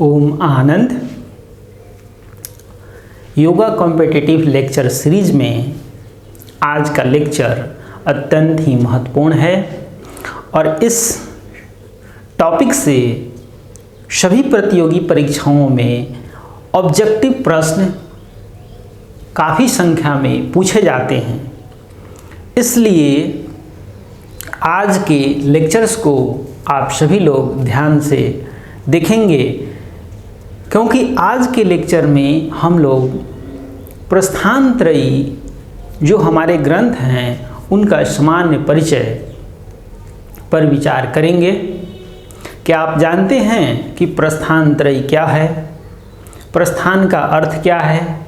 ओम आनंद। Yoga competitive lecture series में आज का लेक्चर अत्यंत ही महत्वपूर्ण है और इस टॉपिक से सभी प्रतियोगी परीक्षाओं में ऑब्जेक्टिव प्रश्न काफ़ी संख्या में पूछे जाते हैं। इसलिए आज के लेक्चर्स को आप सभी लोग ध्यान से देखेंगे, क्योंकि आज के लेक्चर में हम लोग प्रस्थानत्रयी जो हमारे ग्रंथ हैं उनका सामान्य परिचय पर विचार करेंगे। क्या आप जानते हैं कि प्रस्थानत्रयी क्या है, प्रस्थान का अर्थ क्या है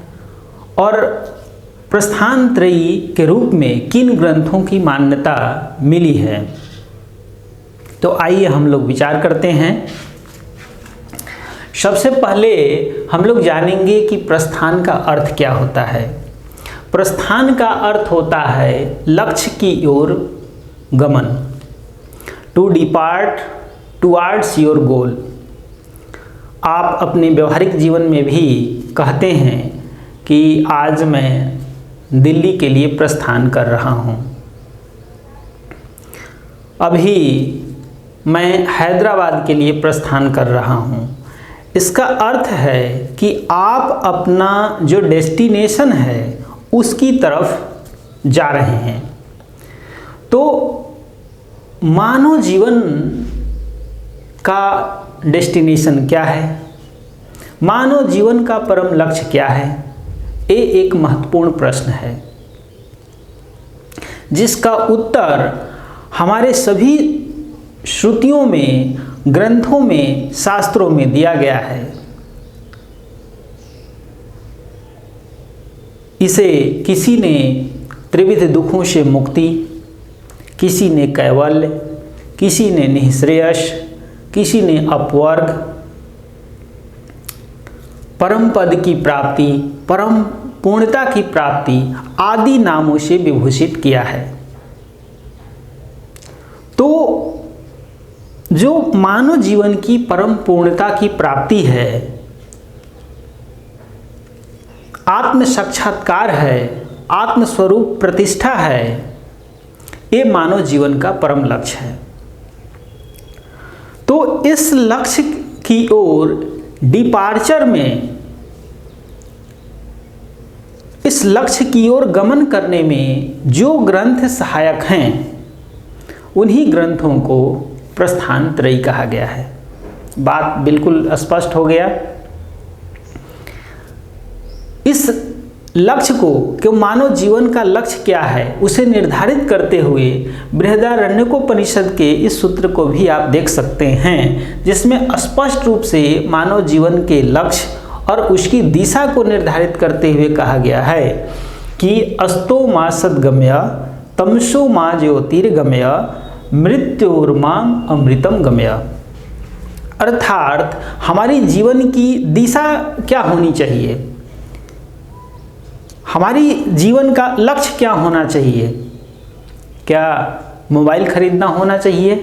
और प्रस्थानत्रयी के रूप में किन ग्रंथों की मान्यता मिली है? तो आइए हम लोग विचार करते हैं। सबसे पहले हम लोग जानेंगे कि प्रस्थान का अर्थ क्या होता है। प्रस्थान का अर्थ होता है लक्ष्य की ओर गमन, to depart towards your goal. आप अपने व्यवहारिक जीवन में भी कहते हैं कि आज मैं दिल्ली के लिए प्रस्थान कर रहा हूँ, अभी मैं हैदराबाद के लिए प्रस्थान कर रहा हूँ। इसका अर्थ है कि आप अपना जो डेस्टिनेशन है उसकी तरफ जा रहे हैं। तो मानव जीवन का डेस्टिनेशन क्या है, मानव जीवन का परम लक्ष्य क्या है, ये एक महत्वपूर्ण प्रश्न है जिसका उत्तर हमारे सभी श्रुतियों में, ग्रंथों में, शास्त्रों में दिया गया है। इसे किसी ने त्रिविध दुखों से मुक्ति, किसी ने कैवल्य, किसी ने निःश्रेयस, किसी ने अपवर्ग, परम पद की प्राप्ति, परम पूर्णता की प्राप्ति आदि नामों से विभूषित किया है। तो जो मानव जीवन की परम पूर्णता की प्राप्ति है, आत्म साक्षात्कार है, आत्मस्वरूप प्रतिष्ठा है, ये मानव जीवन का परम लक्ष्य है। तो इस लक्ष्य की ओर डिपार्चर में, इस लक्ष्य की ओर गमन करने में जो ग्रंथ सहायक हैं उन्हीं ग्रंथों को प्रस्थानत्रयी कहा गया है। बात बिल्कुल स्पष्ट हो गया। इस लक्ष्य को, कि मानव जीवन का लक्ष्य क्या है, उसे निर्धारित करते हुए बृहदारण्यकोपनिषद के इस सूत्र को भी आप देख सकते हैं, जिसमें स्पष्ट रूप से मानव जीवन के लक्ष्य और उसकी दिशा को निर्धारित करते हुए कहा गया है कि अस्तो मा सद्गमय तमसो मा ज्योतिर्गमय मृत्योर्माम अमृतम गमय। अर्थात हमारी जीवन की दिशा क्या होनी चाहिए, हमारी जीवन का लक्ष्य क्या होना चाहिए। क्या मोबाइल खरीदना होना चाहिए,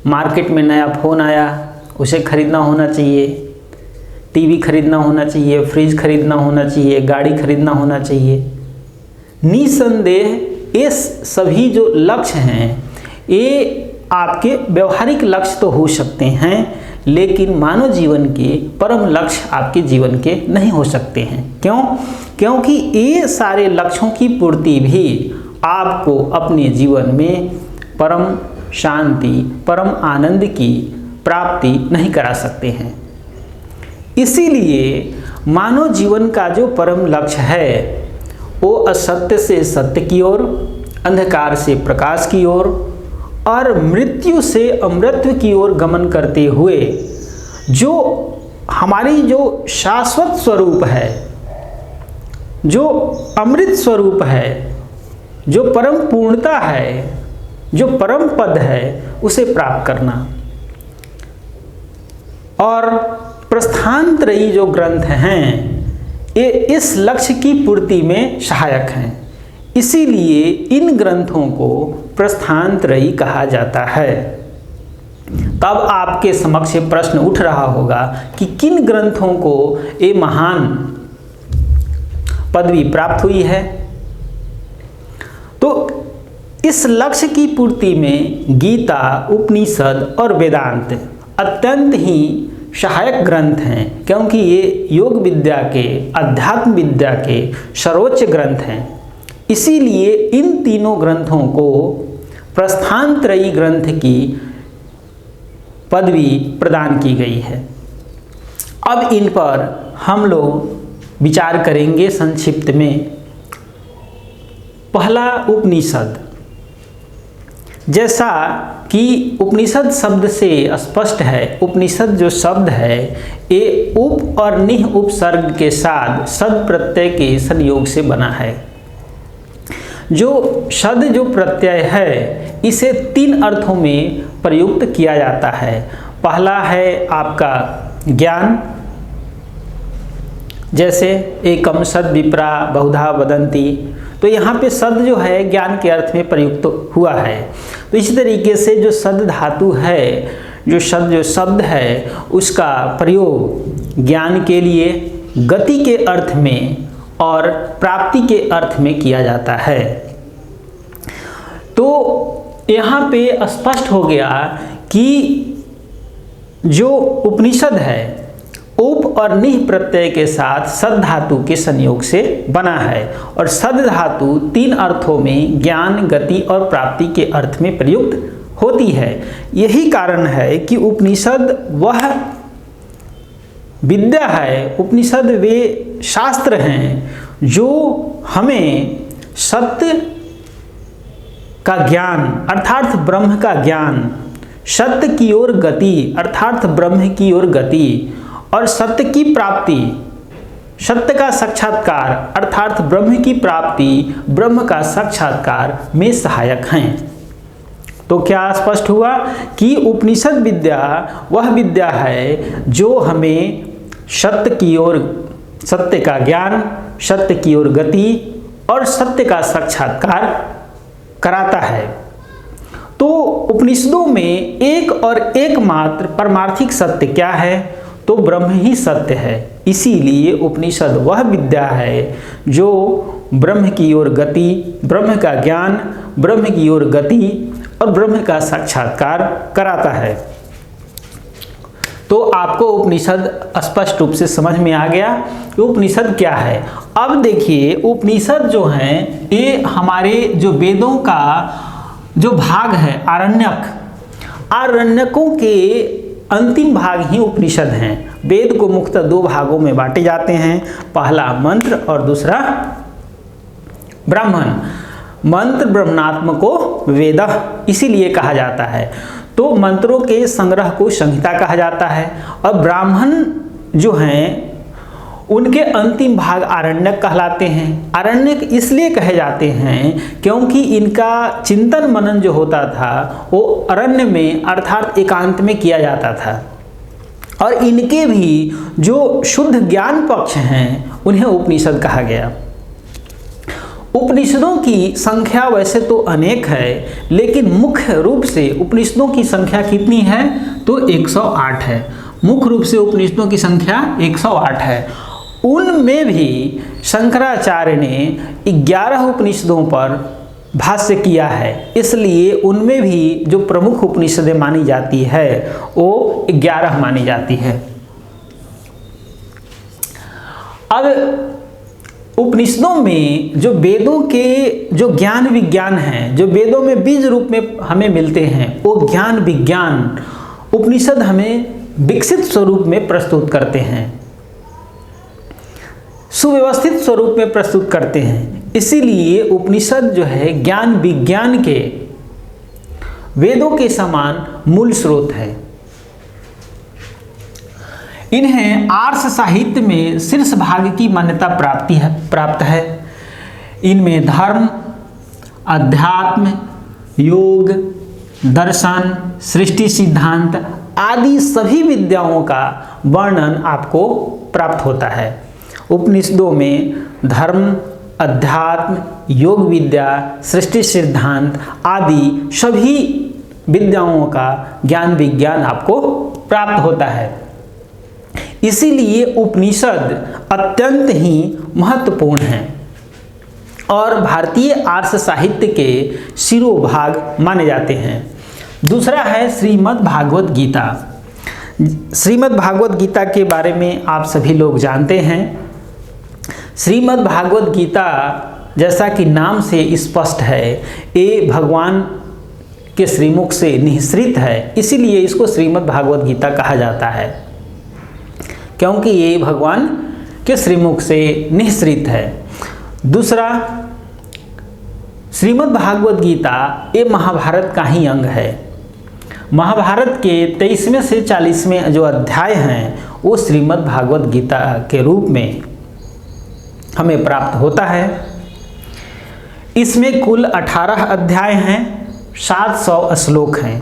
मार्केट में नया फ़ोन आया उसे खरीदना होना चाहिए, टीवी खरीदना होना चाहिए, फ्रिज खरीदना होना चाहिए, गाड़ी खरीदना होना चाहिए। निसंदेह ये सभी जो लक्ष्य हैं ये आपके व्यवहारिक लक्ष्य तो हो सकते हैं, लेकिन मानव जीवन के परम लक्ष्य आपके जीवन के नहीं हो सकते हैं। क्यों? क्योंकि ये सारे लक्ष्यों की पूर्ति भी आपको अपने जीवन में परम शांति, परम आनंद की प्राप्ति नहीं करा सकते हैं। इसीलिए मानव जीवन का जो परम लक्ष्य है वो असत्य से सत्य की ओर, अंधकार से प्रकाश की ओर और मृत्यु से अमृतत्व की ओर गमन करते हुए जो हमारी जो शाश्वत स्वरूप है, जो अमृत स्वरूप है, जो परम पूर्णता है, जो परम पद है, उसे प्राप्त करना। और प्रस्थानत्रयी जो ग्रंथ हैं ये इस लक्ष्य की पूर्ति में सहायक हैं। इसीलिए इन ग्रंथों को प्रस्थानत्रयी कहा जाता है। तब आपके समक्ष ये प्रश्न उठ रहा होगा कि किन ग्रंथों को ये महान पदवी प्राप्त हुई है। तो इस लक्ष्य की पूर्ति में गीता, उपनिषद और वेदांत अत्यंत ही सहायक ग्रंथ हैं, क्योंकि ये योग विद्या के, अध्यात्म विद्या के सर्वोच्च ग्रंथ हैं। इसीलिए इन तीनों ग्रंथों को प्रस्थानत्रयी ग्रंथ की पदवी प्रदान की गई है। अब इन पर हम लोग विचार करेंगे संक्षिप्त में। पहला उपनिषद। जैसा कि उपनिषद शब्द से स्पष्ट है, उपनिषद जो शब्द है ये उप और निह उपसर्ग के साथ सद प्रत्यय के संयोग से बना है। जो सद जो प्रत्यय है इसे तीन अर्थों में प्रयुक्त किया जाता है। पहला है आपका ज्ञान, जैसे एकम सद विप्रा बहुधा वदंती, तो यहाँ पे सद जो है ज्ञान के अर्थ में प्रयुक्त हुआ है। तो इसी तरीके से जो सद धातु है, जो शब्द है उसका प्रयोग ज्ञान के लिए, गति के अर्थ में और प्राप्ति के अर्थ में किया जाता है। तो यहाँ पे स्पष्ट हो गया कि जो उपनिषद है उप और निह प्रत्यय के साथ सद धातु के संयोग से बना है, और सद धातु तीन अर्थों में ज्ञान, गति और प्राप्ति के अर्थ में प्रयुक्त होती है। यही कारण है कि उपनिषद वह विद्या है, उपनिषद वे शास्त्र हैं जो हमें सत्य का ज्ञान अर्थात ब्रह्म का ज्ञान, सत्य की ओर गति अर्थात ब्रह्म की ओर गति, और सत्य की प्राप्ति, सत्य का साक्षात्कार अर्थात ब्रह्म की प्राप्ति, ब्रह्म का साक्षात्कार में सहायक हैं। तो क्या स्पष्ट हुआ कि उपनिषद विद्या वह विद्या है जो हमें सत्य की ओर, सत्य का ज्ञान, सत्य की ओर गति और सत्य का साक्षात्कार कराता है। तो उपनिषदों में एक और एकमात्र परमार्थिक सत्य क्या है? तो ब्रह्म ही सत्य है। इसीलिए उपनिषद वह विद्या है जो ब्रह्म की ओर गति, ब्रह्म का ज्ञान, ब्रह्म की ओर गति और ब्रह्म का साक्षात्कार कराता है। तो आपको उपनिषद स्पष्ट रूप से समझ में आ गया कि उपनिषद क्या है। अब देखिए उपनिषद जो हैं ये हमारे जो वेदों का जो भाग है आरण्यक, आरण्यकों के अंतिम भाग ही उपनिषद हैं। वेद को मुख्यतः दो भागों में बांटे जाते हैं, पहला मंत्र और दूसरा ब्राह्मण। मंत्र ब्रह्मणात्मको वेदः इसीलिए कहा जाता है। तो मंत्रों के संग्रह को संहिता कहा जाता है, और ब्राह्मण जो हैं उनके अंतिम भाग आरण्यक कहलाते हैं। आरण्यक इसलिए कहे जाते हैं क्योंकि इनका चिंतन मनन जो होता था वो अरण्य में अर्थात एकांत में किया जाता था, और इनके भी जो शुद्ध ज्ञान पक्ष हैं उन्हें उपनिषद कहा गया। उपनिषदों की संख्या वैसे तो अनेक है, लेकिन मुख्य रूप से उपनिषदों की संख्या कितनी है? तो 108 है। मुख्य रूप से उपनिषदों की संख्या 108 है। उनमें भी शंकराचार्य ने 11 उपनिषदों पर भाष्य किया है, इसलिए उनमें भी जो प्रमुख उपनिषदें मानी जाती है वो 11 मानी जाती है। अब उपनिषदों में जो वेदों के जो ज्ञान विज्ञान हैं, जो वेदों में बीज रूप में हमें मिलते हैं, वो ज्ञान विज्ञान उपनिषद हमें विकसित स्वरूप में प्रस्तुत करते हैं, सुव्यवस्थित स्वरूप में प्रस्तुत करते हैं। इसीलिए उपनिषद जो है ज्ञान विज्ञान के वेदों के समान मूल स्रोत है। इन्हें आर्ष साहित्य में शीर्ष भाग की मान्यता प्राप्त है। इनमें धर्म, अध्यात्म, योग, दर्शन, सृष्टि सिद्धांत आदि सभी विद्याओं का वर्णन आपको प्राप्त होता है। उपनिषदों में धर्म, अध्यात्म, योग विद्या, सृष्टि सिद्धांत आदि सभी विद्याओं का ज्ञान विज्ञान आपको प्राप्त होता है। इसीलिए उपनिषद अत्यंत ही महत्वपूर्ण हैं और भारतीय आर्ष साहित्य के शिरोभाग माने जाते हैं। दूसरा है श्रीमद् भागवत गीता। श्रीमद् भागवत गीता के बारे में आप सभी लोग जानते हैं। श्रीमद् भागवत गीता जैसा कि नाम से स्पष्ट है, ये भगवान के श्रीमुख से निःसृत है, इसीलिए इसको श्रीमद् भागवत गीता कहा जाता है, क्योंकि ये भगवान के श्रीमुख से निःसृत है। दूसरा, श्रीमद् भागवत गीता ये महाभारत का ही अंग है। महाभारत के 23वें से 40वें जो अध्याय हैं वो श्रीमद् भागवत गीता के रूप में हमें प्राप्त होता है। इसमें कुल 18 अध्याय हैं, 700 श्लोक हैं।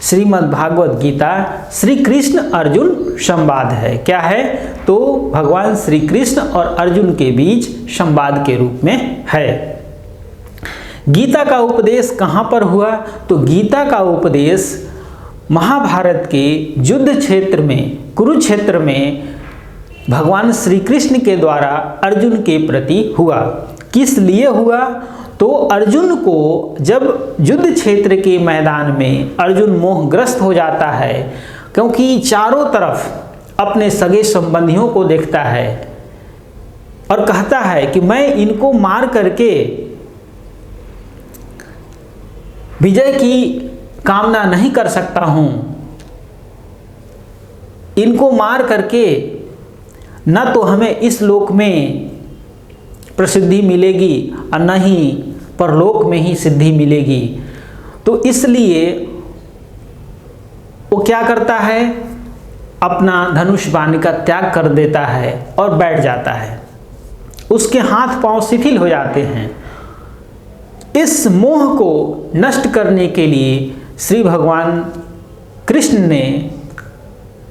श्रीमद् भागवत गीता श्री कृष्ण अर्जुन संवाद है। क्या है? तो भगवान श्री कृष्ण और अर्जुन के बीच संवाद के रूप में है। गीता का उपदेश कहाँ पर हुआ? तो गीता का उपदेश महाभारत के युद्ध क्षेत्र में, कुरुक्षेत्र में भगवान श्री कृष्ण के द्वारा अर्जुन के प्रति हुआ। किस लिए हुआ? तो अर्जुन को जब युद्ध क्षेत्र के मैदान में अर्जुन मोहग्रस्त हो जाता है, क्योंकि चारों तरफ अपने सगे संबंधियों को देखता है और कहता है कि मैं इनको मार करके विजय की कामना नहीं कर सकता हूं, इनको मार करके न तो हमें इस लोक में प्रसिद्धि मिलेगी और न ही परलोक में ही सिद्धि मिलेगी। तो इसलिए वो क्या करता है? अपना धनुष बाण का त्याग कर देता है और बैठ जाता है। उसके हाथ पांव शिथिल हो जाते हैं। इस मोह को नष्ट करने के लिए श्री भगवान कृष्ण ने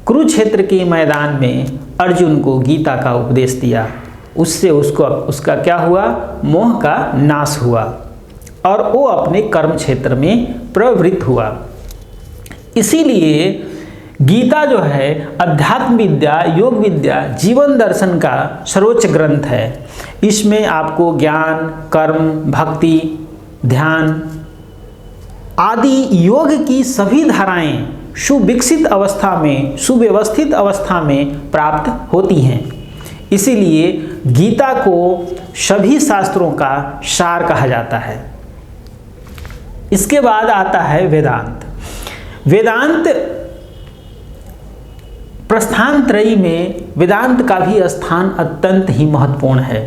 कुरुक्षेत्र के मैदान में अर्जुन को गीता का उपदेश दिया। उससे उसका क्या हुआ? मोह का नाश हुआ और वो अपने कर्म क्षेत्र में प्रवृत्त हुआ। इसीलिए गीता जो है अध्यात्म विद्या, योग विद्या, जीवन दर्शन का सर्वोच्च ग्रंथ है। इसमें आपको ज्ञान, कर्म, भक्ति, ध्यान आदि योग की सभी धाराएं सुविकसित अवस्था में, सुव्यवस्थित अवस्था में प्राप्त होती हैं। इसीलिए गीता को सभी शास्त्रों का सार कहा जाता है। इसके बाद आता है वेदांत। वेदांत प्रस्थान त्रयी में वेदांत का भी स्थान अत्यंत ही महत्वपूर्ण है।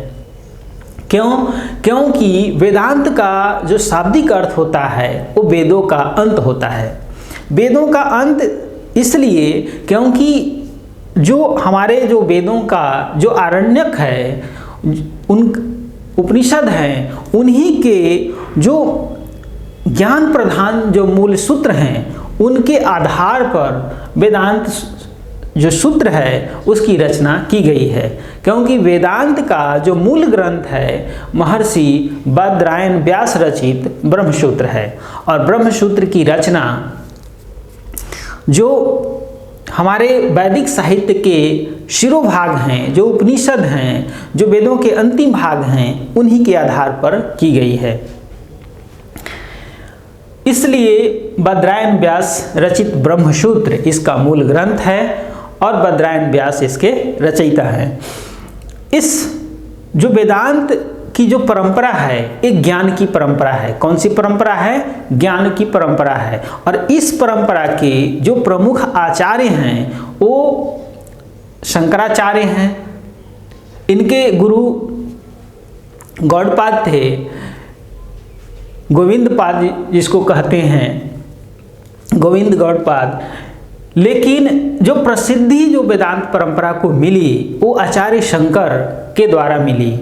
क्यों? क्योंकि वेदांत का जो शाब्दिक अर्थ होता है वो वेदों का अंत होता है। वेदों का अंत इसलिए क्योंकि जो हमारे जो वेदों का जो आरण्यक है, उन उपनिषद हैं, उन्हीं के जो ज्ञान प्रधान जो मूल सूत्र हैं, उनके आधार पर वेदांत जो सूत्र है उसकी रचना की गई है। क्योंकि वेदांत का जो मूल ग्रंथ है महर्षि बद्रायन व्यास रचित ब्रह्मसूत्र है और ब्रह्मसूत्र की रचना जो हमारे वैदिक साहित्य के शिरोभाग हैं, जो उपनिषद हैं, जो वेदों के अंतिम भाग हैं, उन्हीं के आधार पर की गई है। इसलिए बद्रायन व्यास रचित ब्रह्मसूत्र इसका मूल ग्रंथ है और बद्रायन व्यास इसके रचयिता हैं। इस जो वेदांत की जो परंपरा है एक ज्ञान की परंपरा है। कौन सी परंपरा है? ज्ञान की परंपरा है। और इस परंपरा के जो प्रमुख आचार्य हैं वो शंकराचार्य हैं। इनके गुरु गौड़पाद थे, गोविंदपाद जिसको कहते हैं, गोविंद गौड़पाद। लेकिन जो प्रसिद्धि जो वेदांत परंपरा को मिली वो आचार्य शंकर के द्वारा मिली।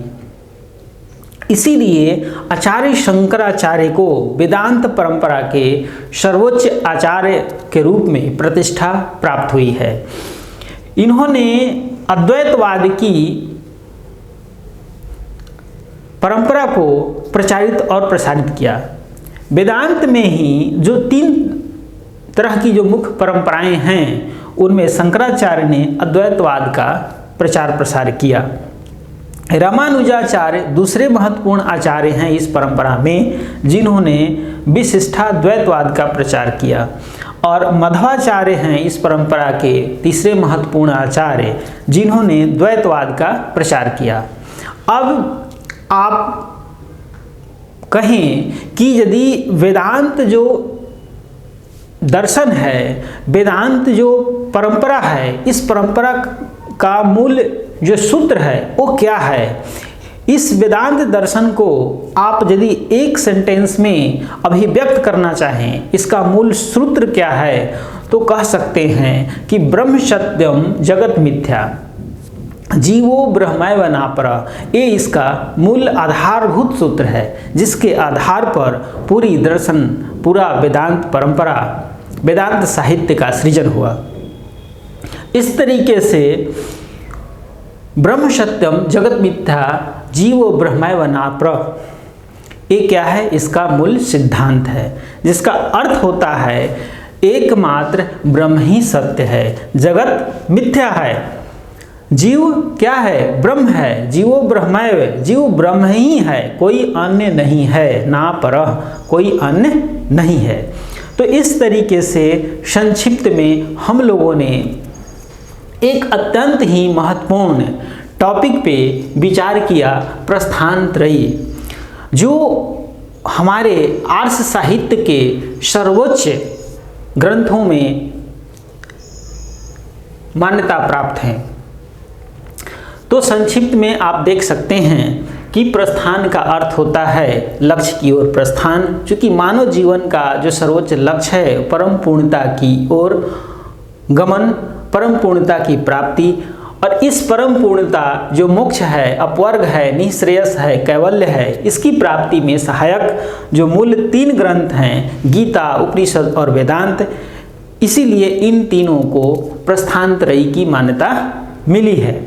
इसीलिए आचार्य शंकराचार्य को वेदांत परंपरा के सर्वोच्च आचार्य के रूप में प्रतिष्ठा प्राप्त हुई है। इन्होंने अद्वैतवाद की परंपरा को प्रचारित और प्रसारित किया। वेदांत में ही जो 3 तरह की जो मुख्य परंपराएं हैं उनमें शंकराचार्य ने अद्वैतवाद का प्रचार प्रसार किया। रामानुजाचार्य दूसरे महत्वपूर्ण आचार्य हैं इस परंपरा में, जिन्होंने विशिष्टाद्वैतवाद का प्रचार किया। और मध्वाचार्य हैं इस परंपरा के तीसरे महत्वपूर्ण आचार्य, जिन्होंने द्वैतवाद का प्रचार किया। अब आप कहें कि यदि वेदांत जो दर्शन है, वेदांत जो परंपरा है, इस परंपरा का मूल जो सूत्र है वो क्या है? इस वेदांत दर्शन को आप यदि एक सेंटेंस में अभिव्यक्त करना चाहें, इसका मूल सूत्र क्या है, तो कह सकते हैं कि ब्रह्म सत्यम जगत मिथ्या जीवो ब्रह्मैव नापरा। ये इसका मूल आधारभूत सूत्र है, जिसके आधार पर पूरी दर्शन, पूरा वेदांत परंपरा, वेदांत साहित्य का सृजन हुआ। इस तरीके से ब्रह्म सत्यम जगत मिथ्या जीवो ब्रह्मैव नापरा, ये क्या है? इसका मूल सिद्धांत है, जिसका अर्थ होता है एकमात्र ब्रह्म ही सत्य है, जगत मिथ्या है। जीव क्या है? ब्रह्म है। जीवो ब्रह्मैव, जीव ब्रह्म ही है, कोई अन्य नहीं है। ना परः, कोई अन्य नहीं है। तो इस तरीके से संक्षिप्त में हम लोगों ने एक अत्यंत ही महत्वपूर्ण टॉपिक पे विचार किया, प्रस्थानत्रयी, जो हमारे आर्ष साहित्य के सर्वोच्च ग्रंथों में मान्यता प्राप्त हैं। तो संक्षिप्त में आप देख सकते हैं कि प्रस्थान का अर्थ होता है लक्ष्य की ओर प्रस्थान। चूँकि मानव जीवन का जो सर्वोच्च लक्ष्य है परम पूर्णता की ओर गमन, परम पूर्णता की प्राप्ति, और इस परम पूर्णता जो मोक्ष है, अपवर्ग है, निःश्रेयस है, कैवल्य है, इसकी प्राप्ति में सहायक जो मूल 3 ग्रंथ हैं, गीता, उपनिषद और वेदांत, इसीलिए इन तीनों को प्रस्थानत्रयी की मान्यता मिली है।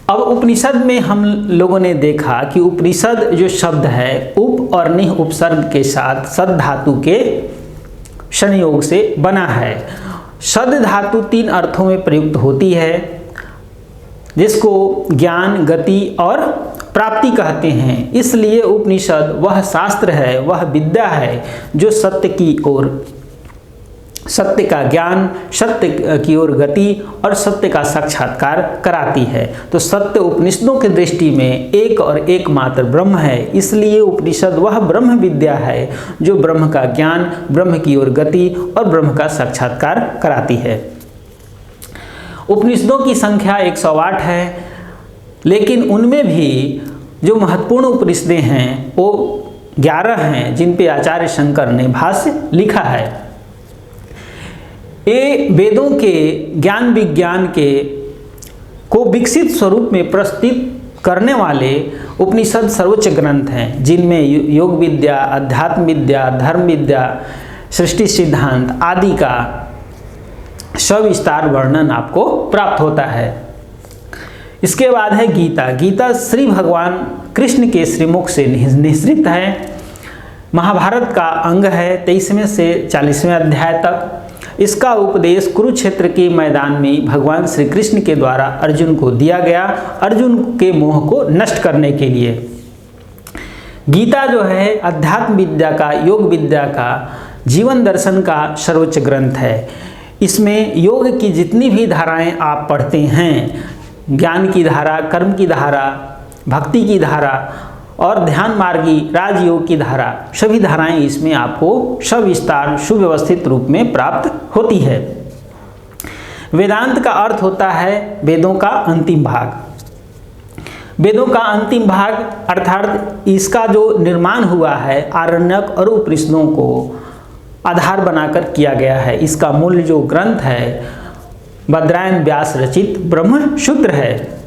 अब उपनिषद में हम लोगों ने देखा कि उपनिषद जो शब्द है उप और निह उपसर्ग के साथ सद धातु के संयोग से बना है। सद धातु 3 अर्थों में प्रयुक्त होती है, जिसको ज्ञान, गति और प्राप्ति कहते हैं। इसलिए उपनिषद वह शास्त्र है, वह विद्या है जो सत्य की ओर, सत्य का ज्ञान, सत्य की ओर गति और सत्य का साक्षात्कार कराती है। तो सत्य उपनिषदों की दृष्टि में एक और एकमात्र ब्रह्म है। इसलिए उपनिषद वह ब्रह्म विद्या है जो ब्रह्म का ज्ञान, ब्रह्म की ओर गति और ब्रह्म का साक्षात्कार कराती है। उपनिषदों की संख्या 108 है, लेकिन उनमें भी जो महत्वपूर्ण उपनिषदें हैं वो 11 हैं, जिन पे आचार्य शंकर ने भाष्य लिखा है। ये वेदों के ज्ञान विज्ञान के को विकसित स्वरूप में प्रस्तुत करने वाले उपनिषद सर्वोच्च ग्रंथ हैं, जिनमें योग विद्या, अध्यात्म विद्या, धर्म विद्या, सृष्टि सिद्धांत आदि का सविस्तार वर्णन आपको प्राप्त होता है। इसके बाद है गीता। गीता श्री भगवान कृष्ण के श्रीमुख से निःसृत है, महाभारत का अंग है। 23वें से 40वें अध्याय तक इसका उपदेश कुरुक्षेत्र के मैदान में भगवान श्री कृष्ण के द्वारा अर्जुन को दिया गया, अर्जुन के मोह को नष्ट करने के लिए। गीता जो है अध्यात्म विद्या का, योग विद्या का, जीवन दर्शन का सर्वोच्च ग्रंथ है। इसमें योग की जितनी भी धाराएं आप पढ़ते हैं, ज्ञान की धारा, कर्म की धारा, भक्ति की धारा और ध्यान मार्गी राजयोग की धारा, सभी धाराएं इसमें आपको सविस्तार सुव्यवस्थित रूप में प्राप्त होती है। वेदांत का अर्थ होता है वेदों का अंतिम भाग। वेदों का अंतिम भाग अर्थात इसका जो निर्माण हुआ है आरण्यक और उपनिषदों को आधार बनाकर किया गया है। इसका मूल जो ग्रंथ है बद्रायन व्यास रचित ब्रह्म सूत्र है।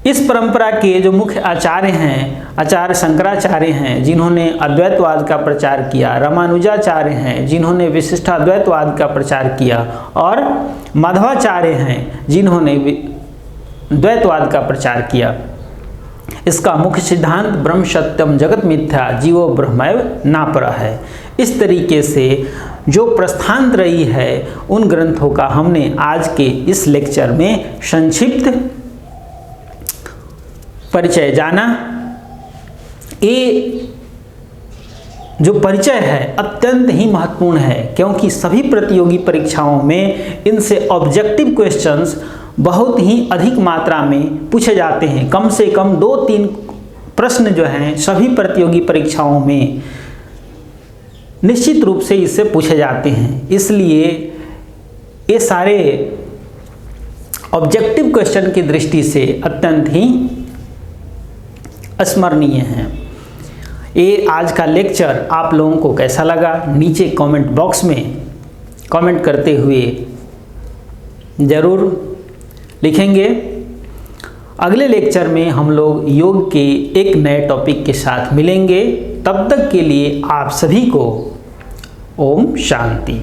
इस परंपरा के जो मुख्य आचार्य हैं, आचार्य शंकराचार्य हैं, जिन्होंने अद्वैतवाद का प्रचार किया, रामानुजाचार्य हैं, जिन्होंने विशिष्टाद्वैतवाद का प्रचार किया, और माधवाचार्य हैं, जिन्होंने द्वैतवाद का प्रचार किया। इसका मुख्य सिद्धांत ब्रह्म सत्यम जगत मिथ्या जीवो ब्रह्मैव नापरा है। इस तरीके से जो प्रस्थानत्रयी है उन ग्रंथों का हमने आज के इस लेक्चर में संक्षिप्त परिचय जाना। ये जो परिचय है अत्यंत ही महत्वपूर्ण है, क्योंकि सभी प्रतियोगी परीक्षाओं में इनसे ऑब्जेक्टिव क्वेश्चंस बहुत ही अधिक मात्रा में पूछे जाते हैं। कम से कम 2-3 प्रश्न जो हैं सभी प्रतियोगी परीक्षाओं में निश्चित रूप से इससे पूछे जाते हैं। इसलिए ये सारे ऑब्जेक्टिव क्वेश्चन की दृष्टि से अत्यंत ही स्मरणीय हैं। ये आज का लेक्चर आप लोगों को कैसा लगा नीचे कमेंट बॉक्स में कमेंट करते हुए ज़रूर लिखेंगे। अगले लेक्चर में हम लोग योग के एक नए टॉपिक के साथ मिलेंगे। तब तक के लिए आप सभी को ओम शांति।